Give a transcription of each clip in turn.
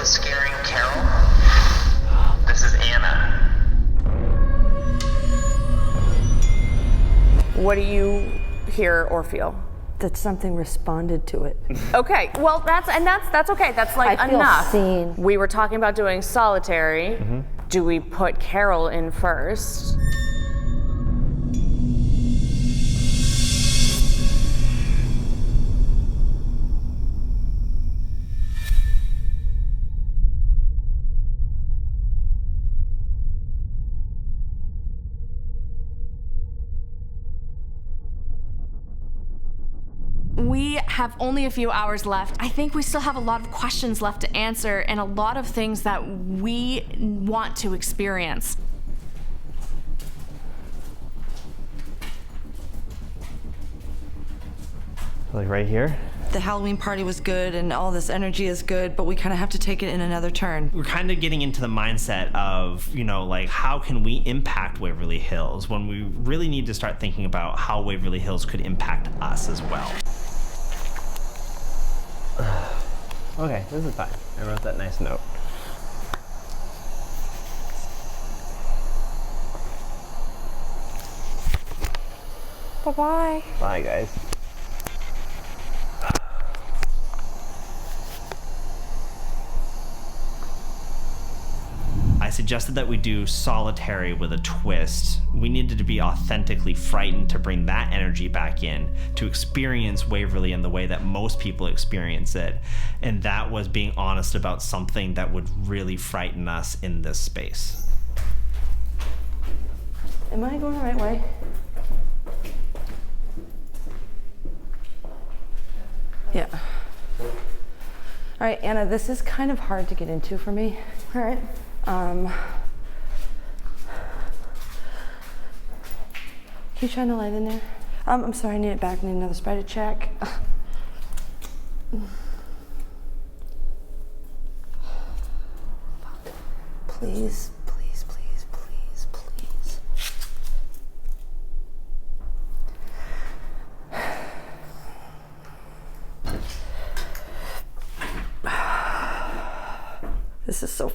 scaring Carol? This is Anna. What do you hear or feel? That something responded to it. Okay, well that's okay. That's like I feel enough. seen. We were talking about doing solitary. Do we put Carol in first? We have only a few hours left. I think we still have a lot of questions left to answer and a lot of things that we want to experience. Like right here? The Halloween party was good and all this energy is good, but we kind of have to take it in another turn. We're kind of getting into the mindset of, like how can we impact Waverly Hills when we really need to start thinking about how Waverly Hills could impact us as well. Okay, this is fine. I wrote that nice note. Bye-bye. Bye, guys. I suggested that we do solitary with a twist. We needed to be authentically frightened to bring that energy back in, to experience Waverly in the way that most people experience it. And that was being honest about something that would really frighten us in this space. Am I going the right way? Yeah. All right, Anna, this is kind of hard to get into for me. All right. Can you shine the light in there? I'm sorry, I need it back. I need another spider check. Please, please, please, please, please. This is so.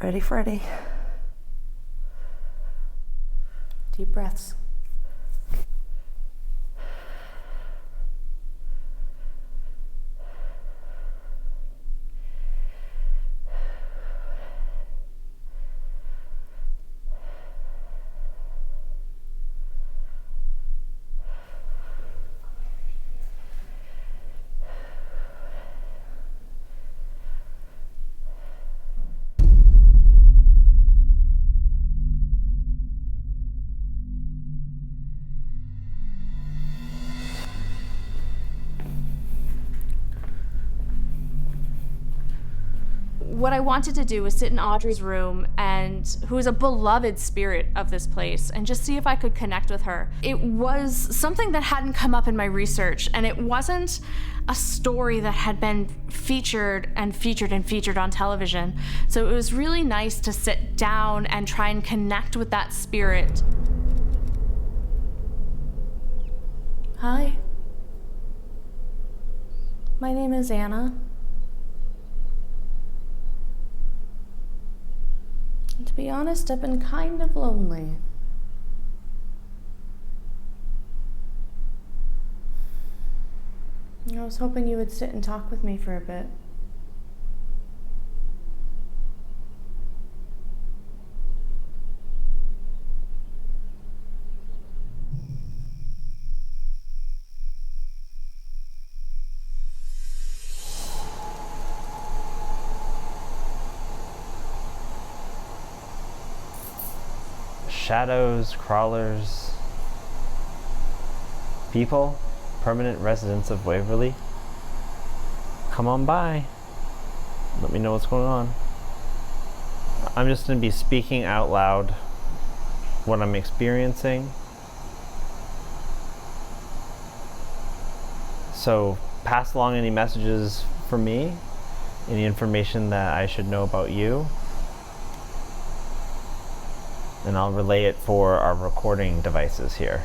Ready, Freddy? Deep breaths. What I wanted to do was sit in Audrey's room, and who is a beloved spirit of this place, and just see if I could connect with her. It was something that hadn't come up in my research, and it wasn't a story that had been featured on television. So it was really nice to sit down and try and connect with that spirit. Hi. My name is Anna. And to be honest, I've been kind of lonely. I was hoping you would sit and talk with me for a bit. Shadows, crawlers, people, permanent residents of Waverly. Come on by. Let me know what's going on. I'm just going to be speaking out loud what I'm experiencing. So pass along any messages, for me? Any information that I should know about you? And I'll relay it for our recording devices here.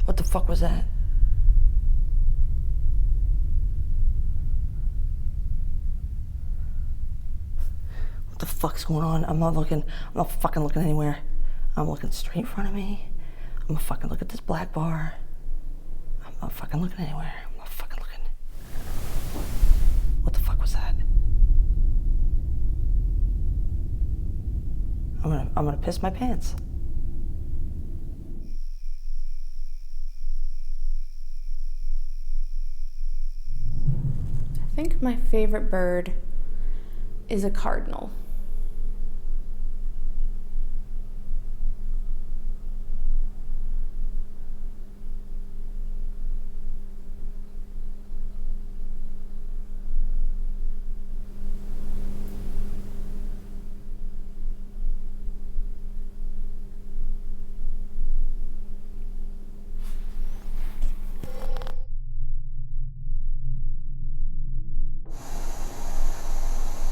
What the fuck was that? What the fuck's going on? I'm not fucking looking anywhere. I'm looking straight in front of me. I'm gonna fucking look at this black bar. I'm not fucking looking anywhere. I'm not fucking looking. What the fuck was that? I'm gonna piss my pants. I think my favorite bird is a cardinal.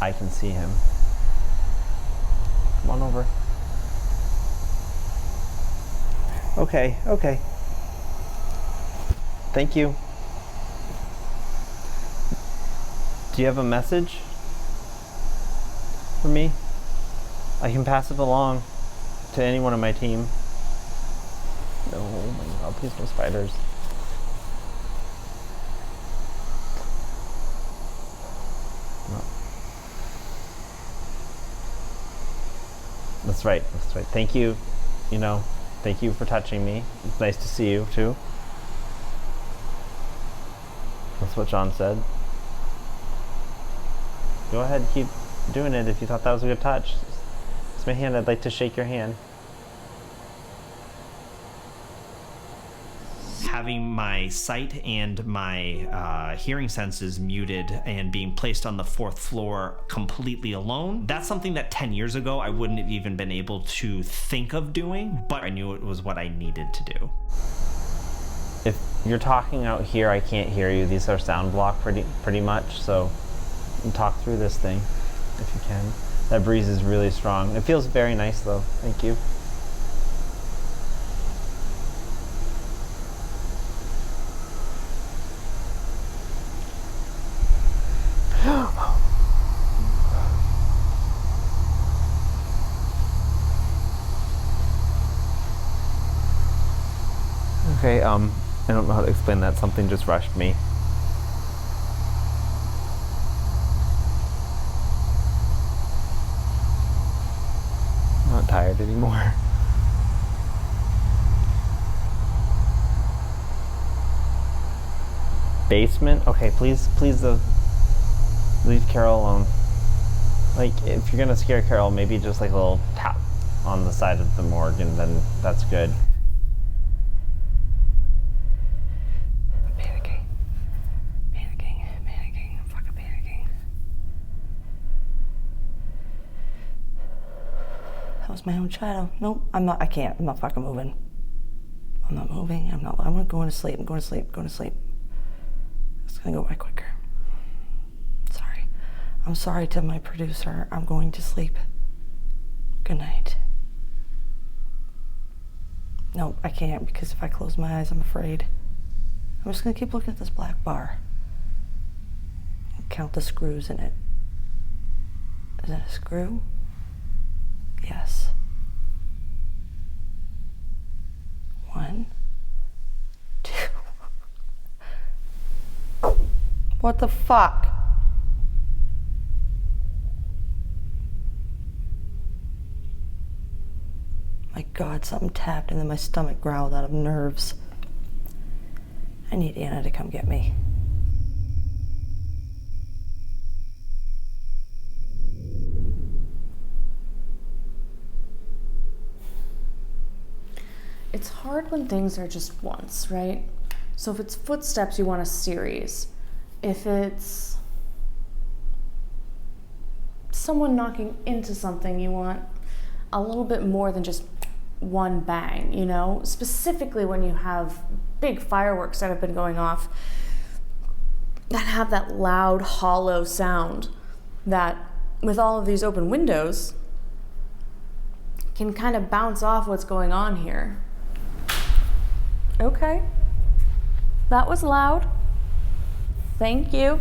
I can see him. Come on over. Okay, okay. Thank you. Do you have a message for me? I can pass it along to anyone on my team. No, oh my god, please no spiders. No. That's right, that's right. Thank you, thank you for touching me. It's nice to see you, too. That's what John said. Go ahead, keep doing it if you thought that was a good touch. It's my hand, I'd like to shake your hand. Having my sight and my hearing senses muted and being placed on the 4th floor completely alone, that's something that 10 years ago I wouldn't have even been able to think of doing, but I knew it was what I needed to do. If you're talking out here, I can't hear you. These are sound blocked pretty much, so talk through this thing if you can. That breeze is really strong. It feels very nice though. Thank you. Okay, I don't know how to explain that. Something just rushed me. I'm not tired anymore. Basement? Okay, please leave Carol alone. Like, if you're gonna scare Carol, maybe just like a little tap on the side of the morgue and then that's good. My own shadow. Nope, I'm not fucking moving. I'm not moving. I'm going to sleep. I'm going to sleep. It's gonna go by quicker. Sorry. I'm sorry to my producer. I'm going to sleep. Good night. Nope, I can't because if I close my eyes, I'm afraid. I'm just gonna keep looking at this black bar. Count the screws in it. Is that a screw? Yes. 1, 2. What the fuck? My God, something tapped and then my stomach growled out of nerves. I need Anna to come get me. It's hard when things are just once, right? So if it's footsteps, you want a series. if it's someone knocking into something, you want a little bit more than just one bang, you know? Specifically when you have big fireworks that have been going off that have that loud, hollow sound that, with all of these open windows, can kind of bounce off what's going on here. Okay. That was loud. Thank you.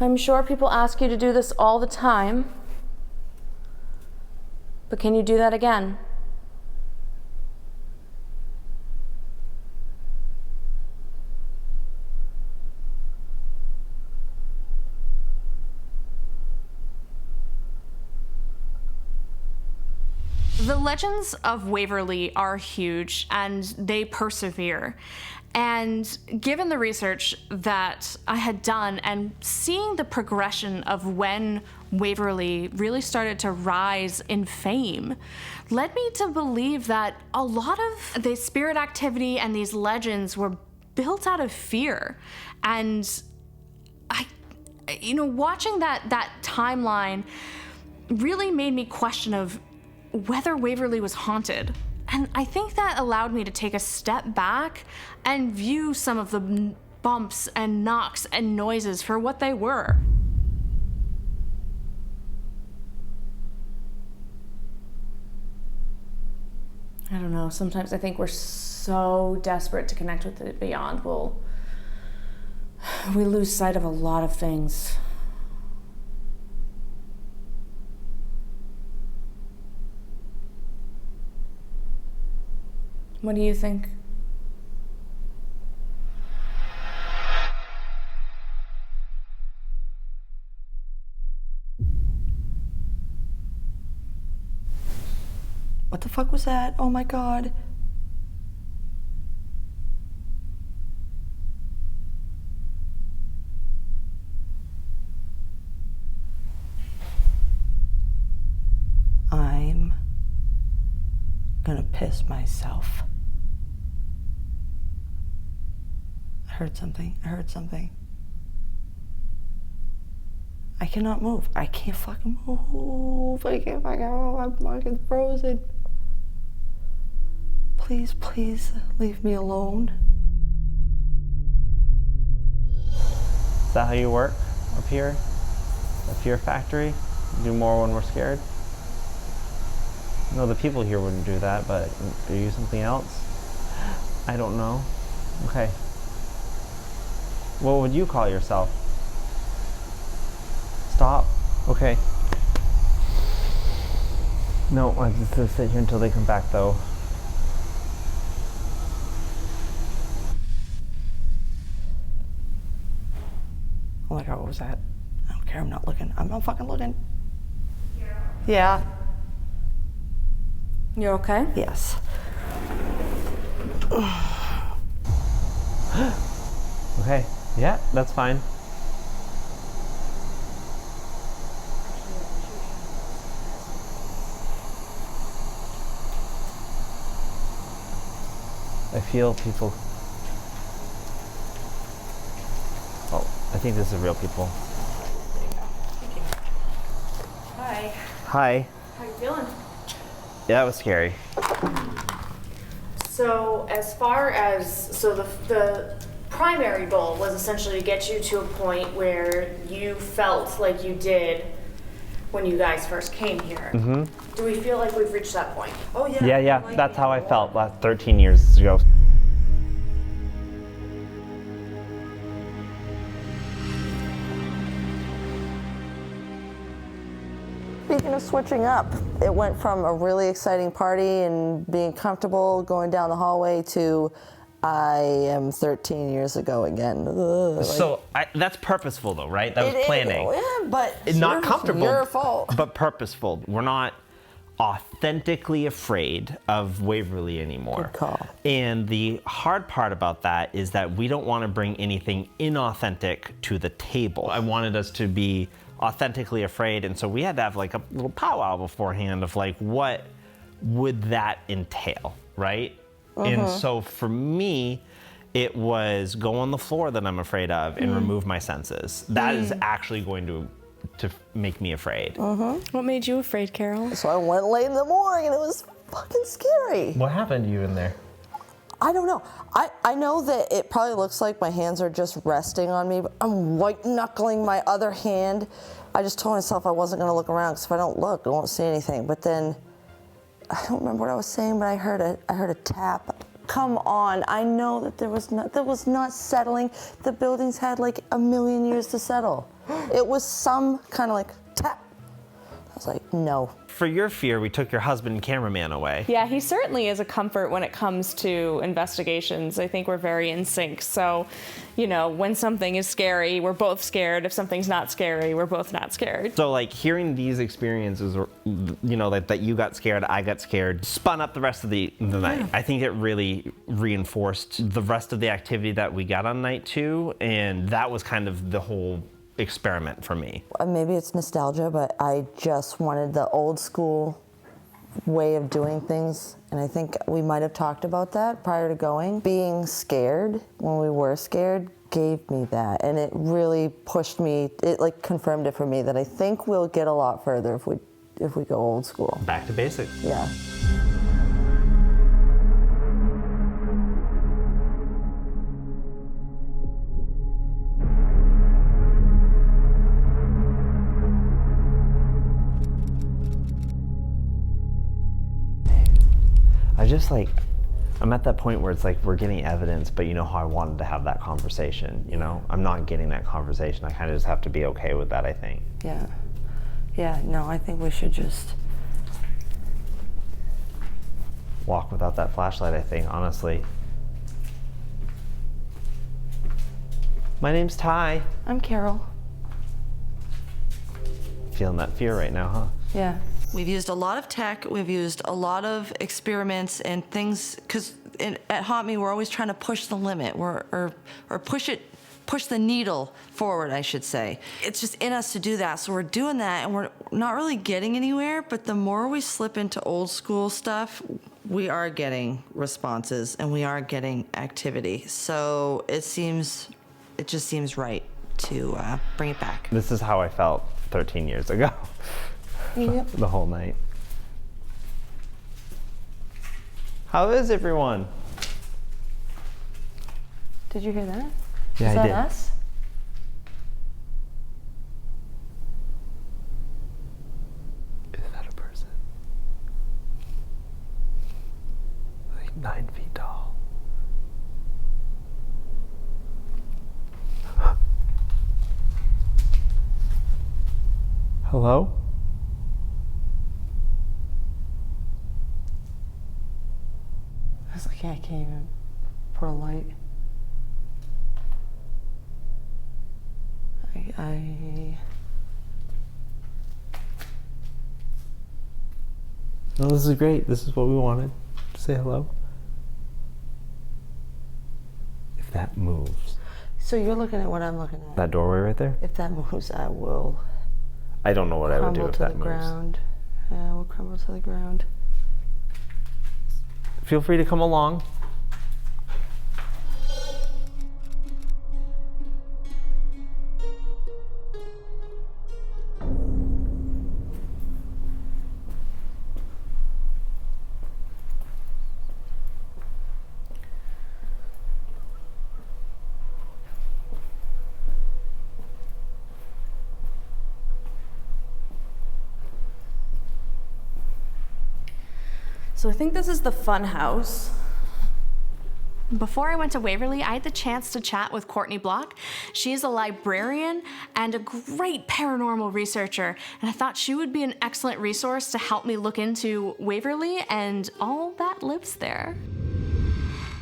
I'm sure people ask you to do this all the time, but can you do that again? The legends of Waverly are huge and they persevere. And given the research that I had done and seeing the progression of when Waverly really started to rise in fame, led me to believe that a lot of the spirit activity and these legends were built out of fear. And watching that timeline really made me question of whether Waverly was haunted. And I think that allowed me to take a step back and view some of the bumps and knocks and noises for what they were. I don't know, sometimes I think we're so desperate to connect with the beyond, we lose sight of a lot of things. What do you think? What the fuck was that? Oh my God. I'm gonna piss myself. I heard something. I cannot move. I can't fucking move. I can't fucking move. I'm fucking frozen. Please, please leave me alone. Is that how you work up here? The fear factory? Do more when we're scared? No, the people here wouldn't do that, but do you something else? I don't know. Okay. What would you call yourself? Stop. Okay. No, I have to sit here until they come back, though. Oh my God, what was that? I don't care, I'm not looking. I'm not fucking looking. Yeah. You're okay? Yes. Okay. Yeah, that's fine. I feel people. Oh, I think this is real people. Hi. Hi. How you feeling? Yeah, that was scary. So as far as, the primary goal was essentially to get you to a point where you felt like you did when you guys first came here. Mm-hmm. Do we feel like we've reached that point? Oh yeah. Yeah, that's how I felt last 13 years ago. Speaking of switching up, it went from a really exciting party and being comfortable going down the hallway to I am 13 years ago again. Ugh, So that's purposeful though, right? That was planning. Yeah, but It's not comfortable, your fault. but purposeful. We're not authentically afraid of Waverly anymore. Good call. And the hard part about that is that we don't want to bring anything inauthentic to the table. I wanted us to be authentically afraid, and so we had to have like a little powwow beforehand of like what would that entail, right? And so for me, it was go on the floor that I'm afraid of and remove my senses. That is actually going to make me afraid. What made you afraid, Carol? So I went late in the morning and it was fucking scary. What happened to you in there? I don't know. I know that it probably looks like my hands are just resting on me, but I'm white knuckling my other hand. I just told myself I wasn't gonna look around because if I don't look, I won't see anything. But then, I don't remember what I was saying, but I heard a tap. Come on, I know that that was not settling. The buildings had like 1 million years to settle. It was some kind of like tap. I was like, no. For your fear, we took your husband and cameraman away. Yeah, he certainly is a comfort when it comes to investigations. I think we're very in sync. So, you know, when something is scary, we're both scared. If something's not scary, we're both not scared. So like hearing these experiences, you know, that you got scared, I got scared, spun up the rest of the night. I think it really reinforced the rest of the activity that we got on night 2, and that was kind of the whole experiment for me. Maybe it's nostalgia, but I just wanted the old school way of doing things. And I think we might have talked about that prior to going. Being scared when we were scared gave me that. And it really pushed me, it like confirmed it for me that I think we'll get a lot further if we go old school. Back to basics. Yeah. I'm at that point where it's like we're getting evidence, but you know how I wanted to have that conversation, you know? I'm not getting that conversation. I kind of just have to be okay with that, I think. Yeah. Yeah, no, I think we should just walk without that flashlight, I think, honestly. My name's Ty. I'm Carol. Feeling that fear right now, huh? Yeah. We've used a lot of tech, we've used a lot of experiments and things, because at Haunt Me, we're always trying to push the limit, or push the needle forward, I should say. It's just in us to do that, so we're doing that, and we're not really getting anywhere, but the more we slip into old school stuff, we are getting responses, and we are getting activity. So it just seems right to bring it back. This is how I felt 13 years ago. Yep. The whole night. How is everyone? Did you hear that? Yeah, Is I that did. us? Is that a person? Like 9 feet tall. Hello? I was like, I can't even put a light. No, this is great. This is what we wanted. Say hello. If that moves. So you're looking at what I'm looking at. That doorway right there? If that moves, I will I don't know what I would do crumble if to that the moves. ground. Yeah, we'll crumble to the ground. Feel free to come along. So I think this is the fun house. Before I went to Waverly, I had the chance to chat with Courtney Block. She is a librarian and a great paranormal researcher, and I thought she would be an excellent resource to help me look into Waverly and all that lives there.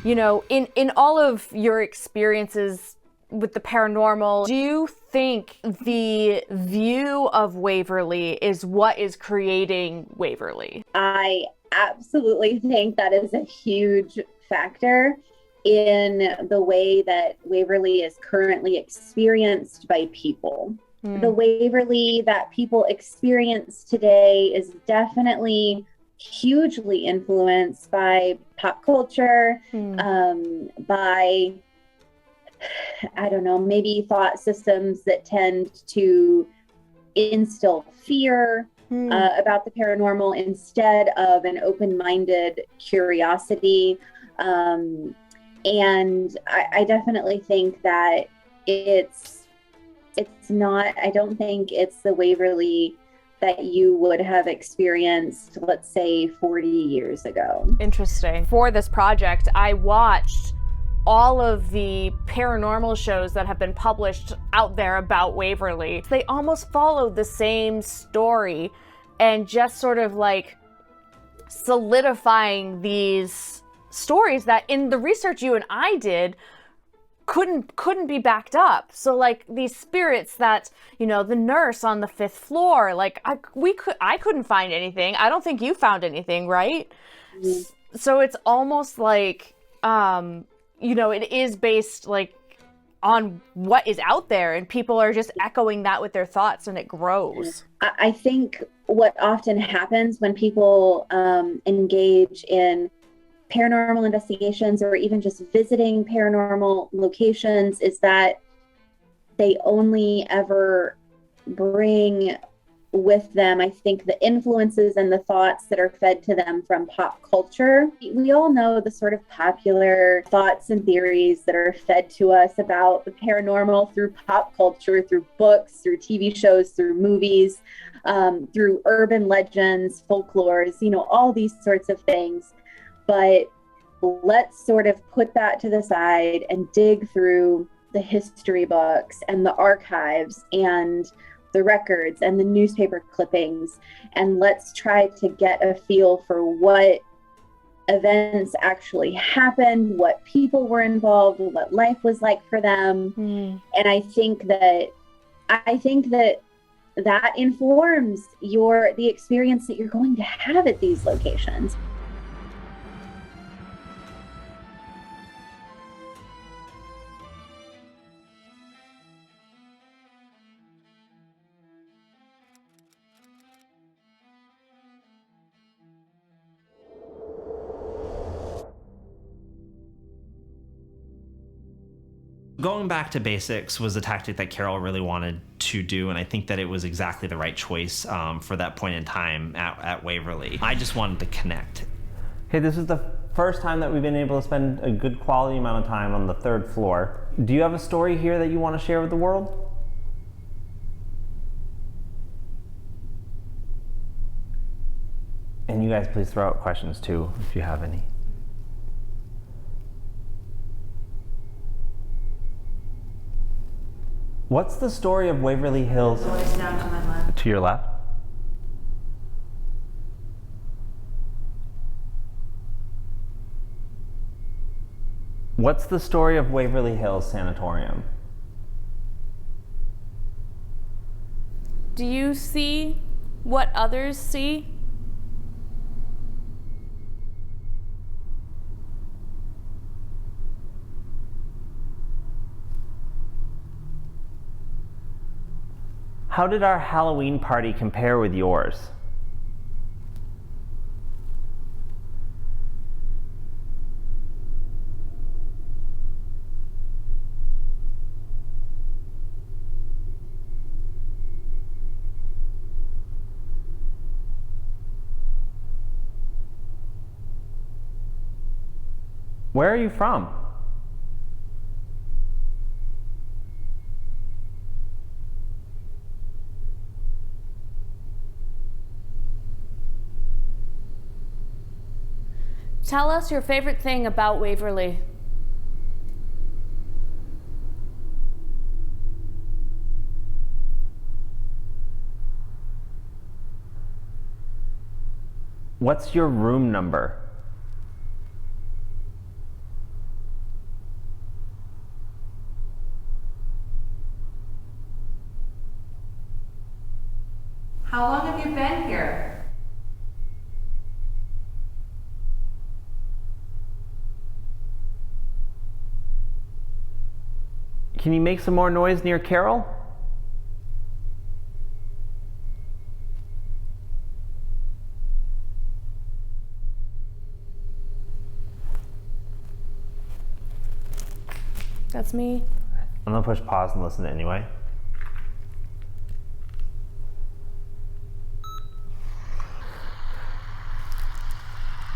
You know, in all of your experiences with the paranormal, do you think the view of Waverly is what is creating Waverly? I absolutely think that is a huge factor in the way that Waverly is currently experienced by people. The Waverly that people experience today is definitely hugely influenced by pop culture, by, I don't know, maybe thought systems that tend to instill fear about the paranormal instead of an open-minded curiosity. And I definitely think that it's not, I don't think it's the Waverly that you would have experienced, let's say, 40 years ago. Interesting. For this project, I watched all of the paranormal shows that have been published out there about Waverly. They almost follow the same story and just sort of like solidifying these stories that in the research you and I did couldn't be backed up. So like these spirits that, you know, the nurse on the 5th floor, like I couldn't find anything. I don't think you found anything, right? So it's almost like, you know, it is based like on what is out there, and people are just echoing that with their thoughts, and it grows. I think what often happens when people engage in paranormal investigations or even just visiting paranormal locations is that they only ever bring with them, I think, the influences and the thoughts that are fed to them from pop culture. We all know the sort of popular thoughts and theories that are fed to us about the paranormal through pop culture, through books, through TV shows, through movies, through urban legends, folklores, you know, all these sorts of things. But let's sort of put that to the side and dig through the history books and the archives and the records and the newspaper clippings, and let's try to get a feel for what events actually happened, what people were involved, what life was like for them. And I think that informs the experience that you're going to have at these locations. Going back to basics was a tactic that Carol really wanted to do, and I think that it was exactly the right choice for that point in time at Waverly. I just wanted to connect. Hey, this is the first time that we've been able to spend a good quality amount of time on the 3rd floor. Do you have a story here that you want to share with the world? And you guys please throw out questions too, if you have any. What's the story of Waverly Hills? Always down to my left. To your left? What's the story of Waverly Hills Sanatorium? Do you see what others see? How did our Halloween party compare with yours? Where are you from? Tell us your favorite thing about Waverly. What's your room number? How long have you been here? Can you make some more noise near Carol? That's me. I'm gonna push pause and listen anyway.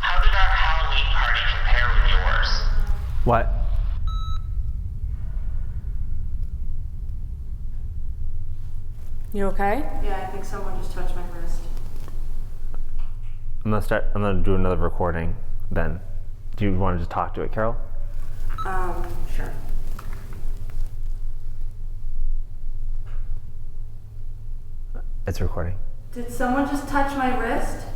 How did our Halloween party compare with yours? What? You okay? Yeah, I think someone just touched my wrist. I'm gonna do another recording then. Do you want to just talk to it, Carol? Sure. It's recording. Did someone just touch my wrist?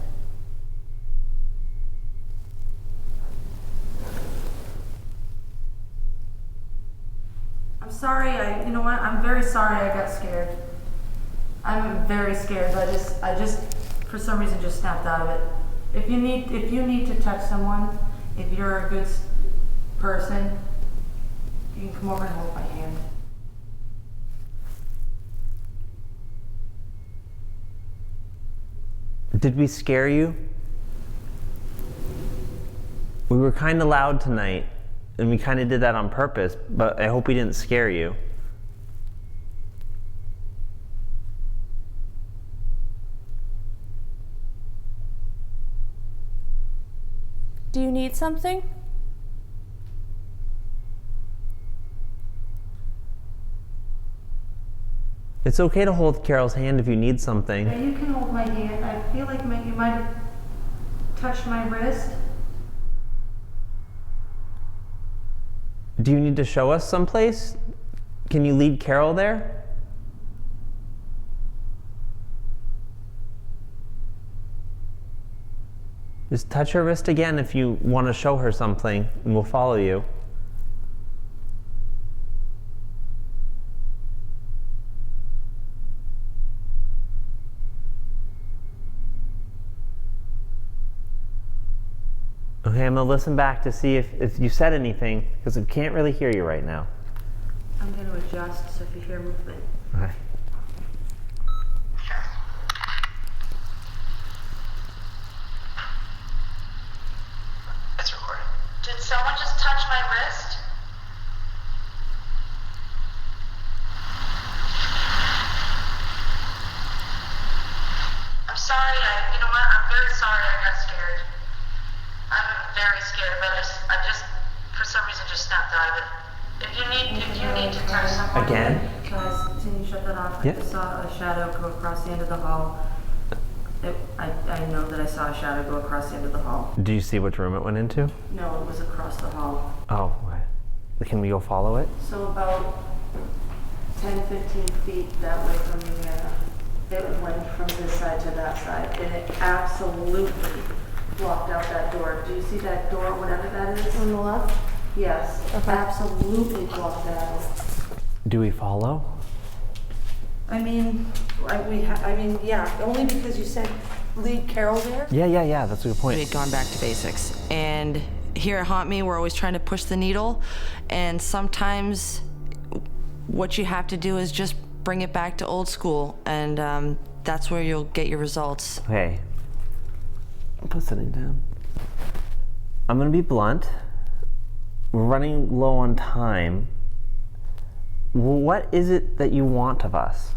I'm sorry, you know what? I'm very sorry I got scared. I'm very scared, but I just, for some reason, just snapped out of it. If you need to touch someone, if you're a good person, you can come over and hold my hand. Did we scare you? We were kind of loud tonight, and we kind of did that on purpose, but I hope we didn't scare you. Do you need something? It's okay to hold Carol's hand if you need something. Yeah, you can hold my hand. I feel like you might have touched my wrist. Do you need to show us someplace? Can you lead Carol there? Just touch her wrist again if you want to show her something, and we'll follow you. Okay, I'm gonna listen back to see if you said anything, because I can't really hear you right now. I'm going to adjust, so if you hear movement. Okay. It's recording. Did someone just touch my wrist? I'm sorry, you know what? I'm very sorry I got scared. I'm very scared, but I just, for some reason, just snapped out of it. If you need to touch someone. Again? Guys, can you shut that off? Yeah. I just saw a shadow go across the end of the hall. I know that I saw a shadow go across the end of the hall. Do you see which room it went into? No, it was across the hall. Oh, okay. Can we go follow it? So about 10, 15 feet that way from me, it went from this side to that side, and it absolutely blocked out that door. Do you see that door, whatever that is? On the left? Yes, absolutely blocked that out. Do we follow? I mean, yeah, only because you said lead Carol there. Yeah, that's a good point. We had gone back to basics. And here at Haunt Me, we're always trying to push the needle. And sometimes what you have to do is just bring it back to old school. And that's where you'll get your results. Okay. I'll put something down. I'm gonna be blunt. We're running low on time. What is it that you want of us?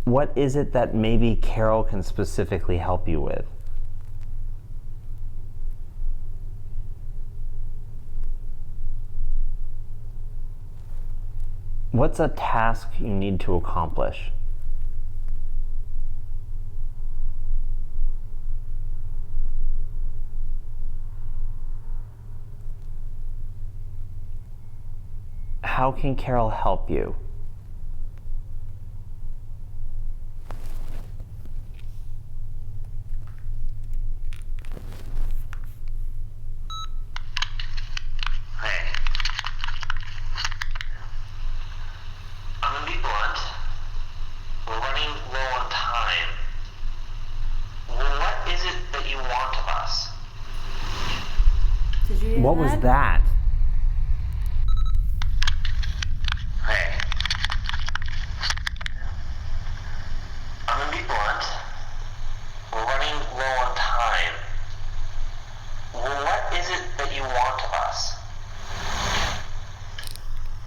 What is it that maybe Carol can specifically help you with? What's a task you need to accomplish? How can Carol help you? Hey. I'm gonna be blunt. We're running low on time. Well, what is it that you want of us? Did you hear What was that? Hey. I'm gonna be blunt.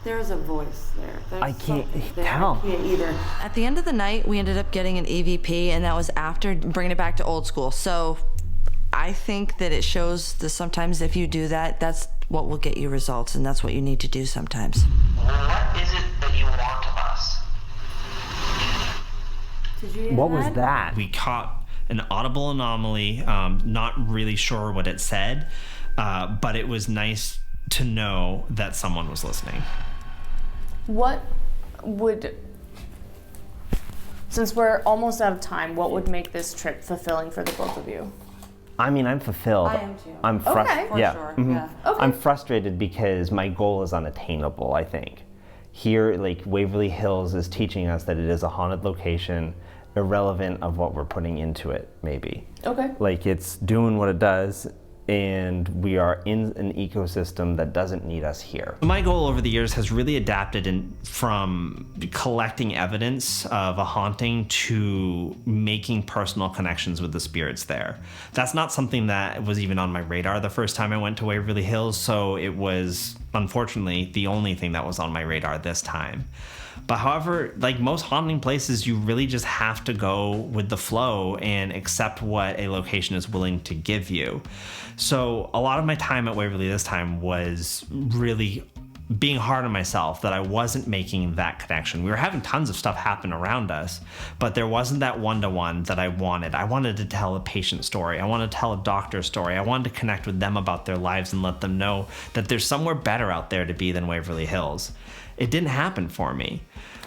There's a voice there. I can't tell. I can't either. At the end of the night, we ended up getting an EVP, and that was after bringing it back to old school. So I think that it shows that sometimes if you do that, that's what will get you results, and that's what you need to do sometimes. What is it that you want of us? Did you What was that? We caught an audible anomaly, not really sure what it said, but it was nice to know that someone was listening. What would, since we're almost out of time, what would make this trip fulfilling for the both of you? I mean, I'm fulfilled. I am too. I'm frustrated. For Yeah. sure. Mhm. Yeah. Okay. I'm frustrated because my goal is unattainable, I think. Here, like, Waverly Hills is teaching us that it is a haunted location, irrelevant of what we're putting into it, maybe. Okay. Like, it's doing what it does, and we are in an ecosystem that doesn't need us here. My goal over the years has really adapted from collecting evidence of a haunting to making personal connections with the spirits there. That's not something that was even on my radar the first time I went to Waverly Hills, so it was, unfortunately, the only thing that was on my radar this time. But however, like most haunting places, you really just have to go with the flow and accept what a location is willing to give you. So a lot of my time at Waverly this time was really being hard on myself that I wasn't making that connection. We were having tons of stuff happen around us, but there wasn't that one-to-one that I wanted. I wanted to tell a patient story. I wanted to tell a doctor story. I wanted to connect with them about their lives and let them know that there's somewhere better out there to be than Waverly Hills. It didn't happen for me.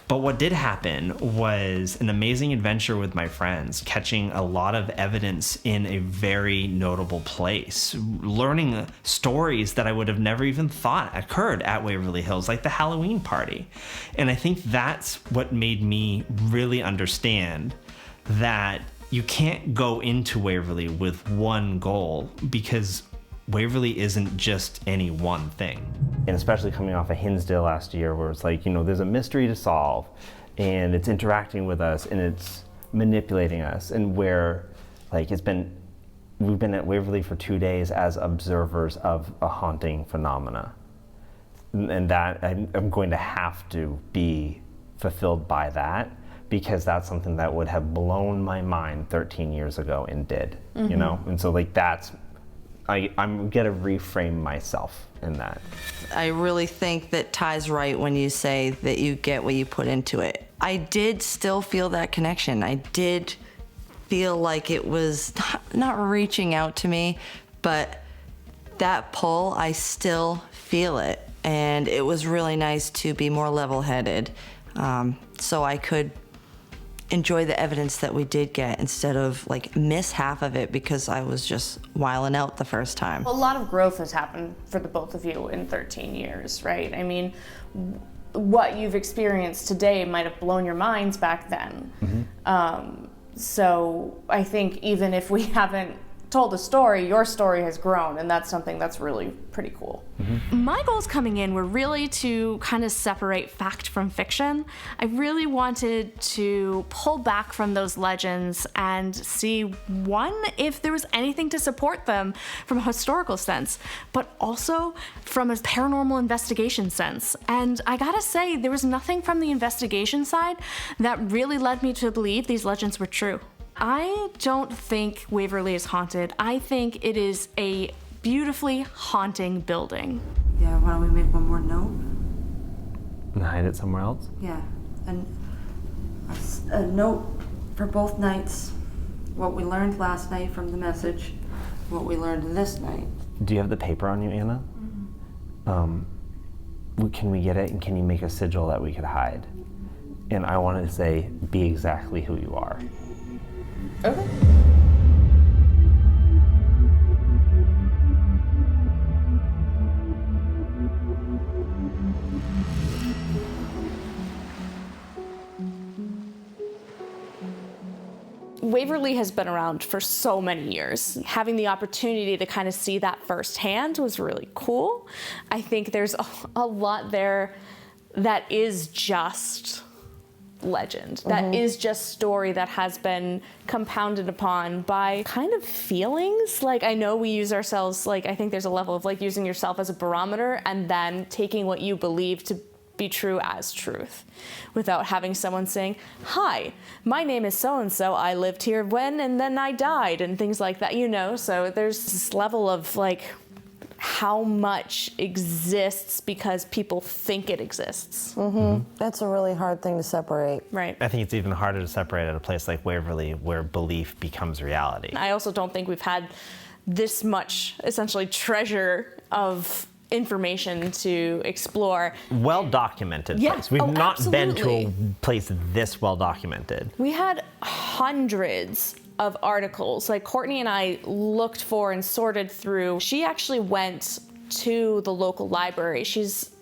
But what did happen was an amazing adventure with my friends, catching a lot of evidence in a very notable place, learning stories that I would have never even thought occurred at Waverly Hills, like the Halloween party. And I think that's what made me really understand that you can't go into Waverly with one goal, because Waverly isn't just any one thing. And especially coming off of Hinsdale last year, where it's like, you know, there's a mystery to solve, and it's interacting with us, and it's manipulating us, and where, like, we've been at Waverly for 2 days as observers of a haunting phenomena. And that, I'm going to have to be fulfilled by that, because that's something that would have blown my mind 13 years ago and did, you know? And so, like, I'm gonna reframe myself in that. I really think that Ty's right when you say that you get what you put into it. I did still feel that connection. I did feel like it was not reaching out to me, but that pull, I still feel it. And it was really nice to be more level-headed, so I could enjoy the evidence that we did get instead of like miss half of it because I was just wiling out the first time. A lot of growth has happened for the both of you in 13 years, right? I mean, what you've experienced today might have blown your minds back then. So I think even if we haven't told a story, your story has grown, and that's something that's really pretty cool. My goals coming in were really to kind of separate fact from fiction. I really wanted to pull back from those legends and see, one, if there was anything to support them from a historical sense, but also from a paranormal investigation sense. And I gotta say, there was nothing from the investigation side that really led me to believe these legends were true. I don't think Waverly is haunted. I think it is a beautifully haunting building. Yeah, why don't we make one more note? And hide it somewhere else? Yeah, and a note for both nights. What we learned last night from the message, what we learned this night. Do you have the paper on you, Anna? Can we get it, and can you make a sigil that we could hide? And I wanted to say, be exactly who you are. Okay. Waverly has been around for so many years. Having the opportunity to kind of see that firsthand was really cool. I think there's a lot there that is just legend, that is just story that has been compounded upon by kind of feelings. Like, I know we use ourselves, like, I think there's a level of like using yourself as a barometer and then taking what you believe to be true as truth without having someone saying, hi, my name is so-and-so, I lived here when, and then I died, and things like that, you know? So there's this level of like how much exists because people think it exists. That's a really hard thing to separate. Right. I think it's even harder to separate at a place like Waverly where belief becomes reality. I also don't think we've had this much essentially treasure of information to explore. Well documented Yeah. place. We've Oh, not been to a absolutely. place this well documented. We had hundreds of articles. Like Courtney and I looked for and sorted through. She actually went to the local library. She's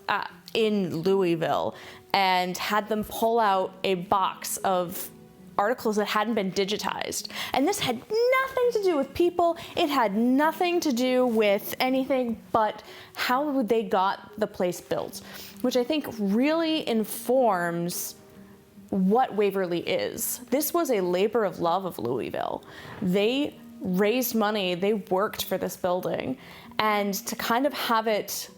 in Louisville, and had them pull out a box of articles that hadn't been digitized. And this had nothing to do with people. It had nothing to do with anything but how they got the place built, which I think really informs what Waverly is. This was a labor of love of Louisville. They raised money, they worked for this building, and to kind of have it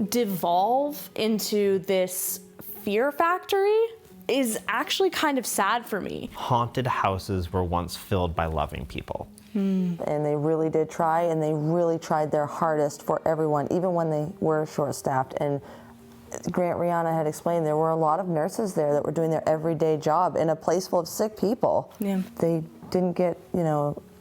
devolve into this fear factory is actually kind of sad for me. Haunted houses were once filled by loving people. And they really did try, and they really tried their hardest for everyone, even when they were short-staffed. And Grant Rihanna had explained there were a lot of nurses there that were doing their everyday job in a place full of sick people. Yeah. They didn't get,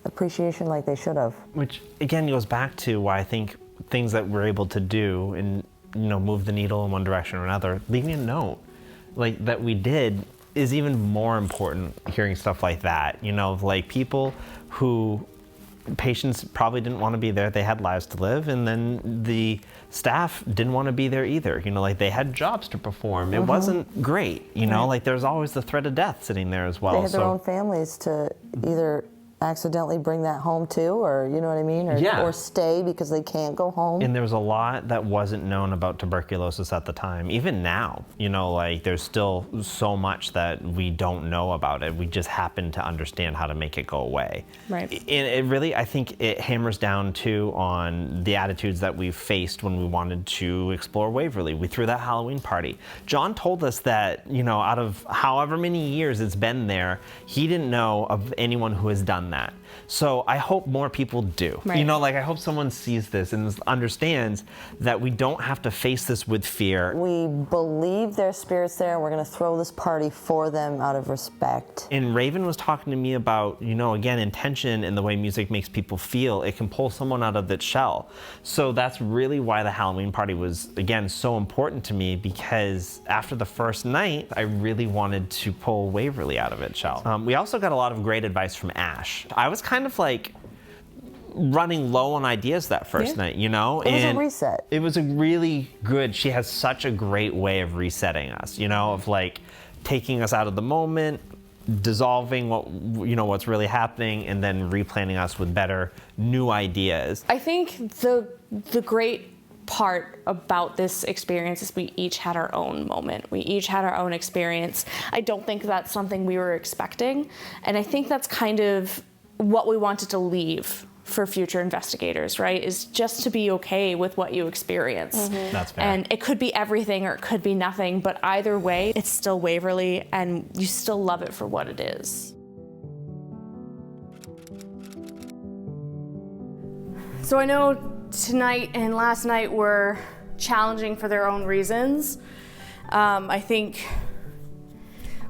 appreciation like they should have. Which again goes back to why I think things that we're able to do and move the needle in one direction or another, leaving a note like that we did is even more important. Hearing stuff like that, like people who patients probably didn't want to be there. They had lives to live, and then the staff didn't want to be there either. Like they had jobs to perform. It wasn't great, like there's always the threat of death sitting there as well. They had their own families to either accidentally bring that home too, or you know what I mean, or stay because they can't go home. And there was a lot that wasn't known about tuberculosis at the time. Even now, like there's still so much that we don't know about it. We just happen to understand how to make it go away. Right. And it really, I think it hammers down too on the attitudes that we've faced when we wanted to explore Waverly. We threw that Halloween party. John told us that, out of however many years it's been there, he didn't know of anyone who has done that. So I hope more people do. Right. I hope someone sees this and understands that we don't have to face this with fear. We believe their spirits there, and we're going to throw this party for them out of respect. And Raven was talking to me about, again, intention and the way music makes people feel. It can pull someone out of that shell. So that's really why the Halloween party was, again, so important to me, because after the first night, I really wanted to pull Waverly out of its shell. We also got a lot of great advice from Ash. I was kind of like running low on ideas that first night, It was a reset. It was a really good, she has such a great way of resetting us, of like taking us out of the moment, dissolving what's really happening, and then replanting us with better new ideas. I think the great part about this experience is we each had our own moment. We each had our own experience. I don't think that's something we were expecting, and I think that's kind of what we wanted to leave for future investigators, right? Is just to be okay with what you experience. That's fair. And it could be everything or it could be nothing, but either way, it's still Waverly and you still love it for what it is. So I know tonight and last night were challenging for their own reasons. I think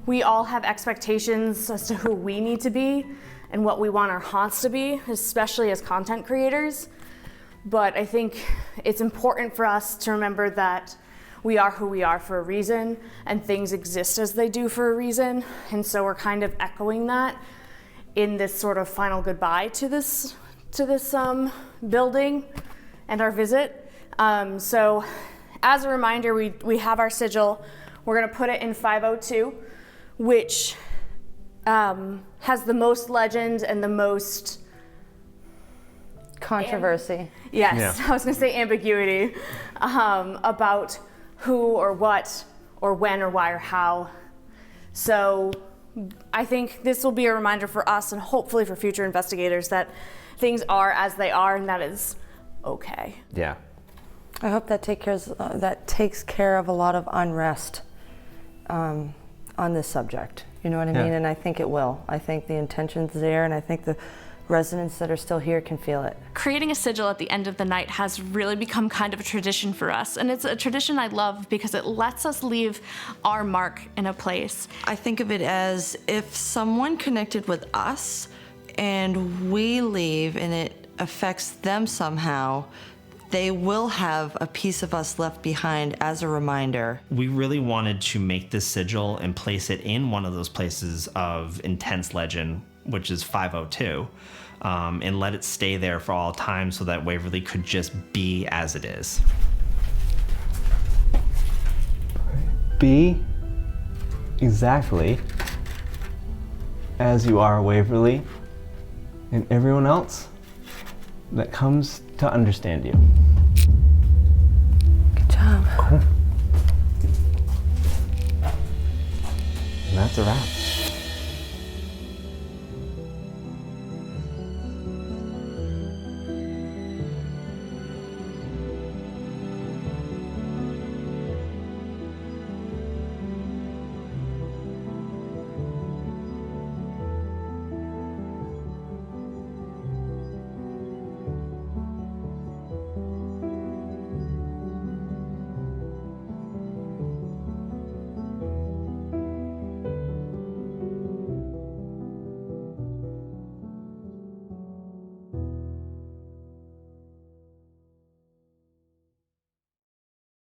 we all have expectations as to who we need to be and what we want our haunts to be, especially as content creators. But I think it's important for us to remember that we are who we are for a reason, and things exist as they do for a reason. And so we're kind of echoing that in this sort of final goodbye to this building and our visit. So as a reminder, we have our sigil. We're gonna put it in 502, which has the most legend and the most controversy. Yes, I was gonna say ambiguity about who or what or when or why or how. So I think this will be a reminder for us and hopefully for future investigators that things are as they are and that is okay. Yeah. I hope that takes care of a lot of unrest on this subject. You know what I mean? And I think it will. I think the intention's there, and I think the residents that are still here can feel it. Creating a sigil at the end of the night has really become kind of a tradition for us, and it's a tradition I love because it lets us leave our mark in a place. I think of it as if someone connected with us and we leave and it affects them somehow, they will have a piece of us left behind as a reminder. We really wanted to make this sigil and place it in one of those places of intense legend, which is 502, and let it stay there for all time so that Waverly could just be as it is. Be exactly as you are, Waverly, and everyone else that comes to understand you. Good job. Cool. And that's a wrap.